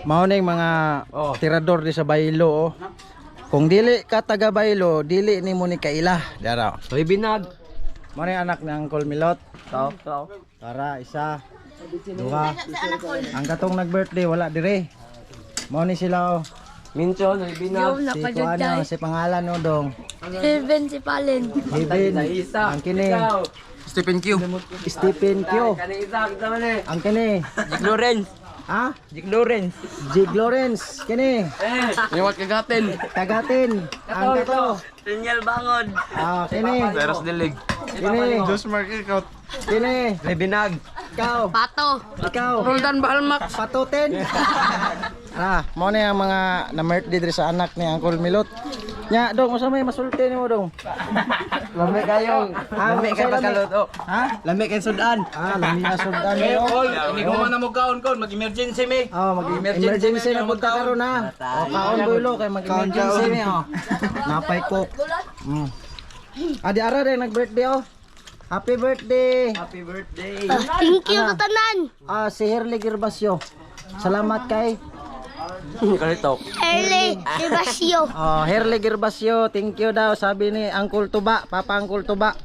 Mauning mga tirador di sa Baylo oh. Kung dili ka taga Baylo, dili nimo ni kaila. Dara. Soy binag. Mao ni anak ni Uncle Milot. Tao. Tara, isa. Duha. Ang katong nag-birthday wala dire. Mao ni sila oh. Mincho, soy binag. Si Kuano, si pangalan no dong. Steven si Palin. Hibin. Ang kini. Stephen Q. Stephen Q. Kani isa kita man eh. Ang kini. Jig Lawrence. Ha? Jig Lawrence. Jig Lawrence. Kini. Niwat kagatin. Tagatin. Ang kato. Daniel Bangod. Ah, kini. Teros Dilig. Kini. Josh Mark Ikaut. Kini. Soy binag. Ikaw. Pato. Ikaw. Roldan Balmax. Patutin. Mo na ang mga na-birthday diri sa anak ni Uncle Milot. Nya, dong, usa may masulti nimo dong. Lami kayo. Lami kay pagkaluto. Ha? Lami kay sudan. Lami na sundan niyo. Ini ko man mo kaon mag-emergency mi. Oh, mag-emergency na punta karon ha. O kaon dulo kay mag-emergency mi oh. Napay cook. Adi ara rin nag-birthday oh. Happy birthday. Happy birthday. Thank you katanan. Si Herly Gervasio. Salamat kay Kalito. Early Ibasio. Herly Gervasio, thank you daw sabi ni Uncle Tuba, Papa Uncle Tuba.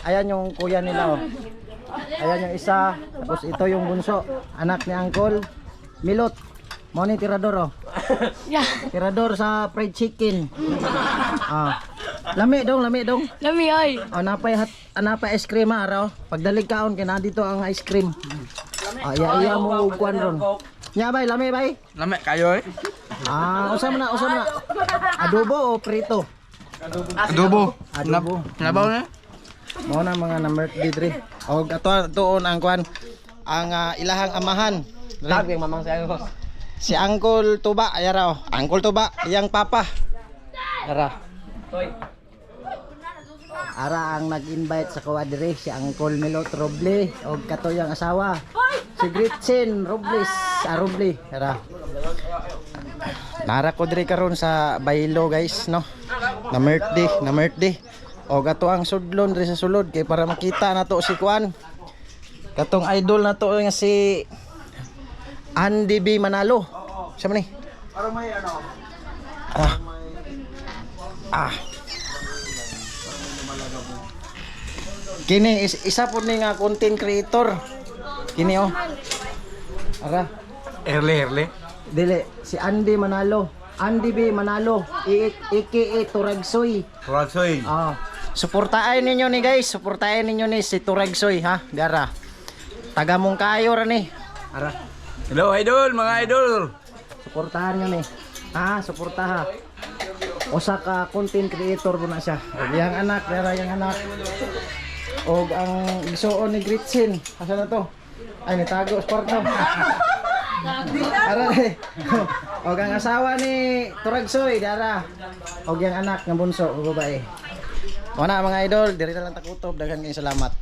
Ayan yung kuya nila oh. Ayan yung isa, tapos ito yung bunso, anak ni Uncle Milot. Mo ni tirador oh. Yeah. Tirador sa fried chicken. Lami dong. Lami ay. Napay ice cream araw. Pagdalig kaon kay na dito ang ice cream. Iya mo ug kwan ron. Nya bay, lami bay. Lami kayo eh. Usa man na. Adobo o prito? Adobo. Adobo. Labaw na. Mao na mga na-birthday dre. Og ato tuon ang kwan ang ilahang amahan. Lagi yung mamang sayo ko. Si Uncle Tuba, ayara oh. Uncle Tuba, iyang papa. Ara. Toy. Ara ang nag-invite sa kawadre si Uncle Milot Roble og katoyang asawa. Si Gretchen Robles, Roble. Ara. Nara ko diri karon sa Baylo guys, no. Na birthday. Og ato ang sudlon diri sa sulod kay para makita nato si Kuan. Katong idol nato nga si Andy B. Manalo. Siya man ni? Para may ano? Kini isa po ni nga content creator. Kini oh. Ara. Early. Dili si Andy Manalo. Andy B. Manalo. AKA Turagsoy. Ragsoy. Suportahin ninyo ni guys. Suportahin ninyo ni si Turagsoy ha. Dara. Taga mong kayo ra ni. Ara. Hello idol, mga idol. Suportahan nyo ni. Suporta ha. Usa ka content creator po na siya. Og yang anak, yang anak. Og ang igsuon ni Gretchen. Asa na to? Ay, nitago sa kwarto. Ara eh. Og ang asawa ni Turagsoy, dara. Og yang anak nga bunso, og babae. Wala mga idol, diri na lang takutob. Daghan kayong salamat.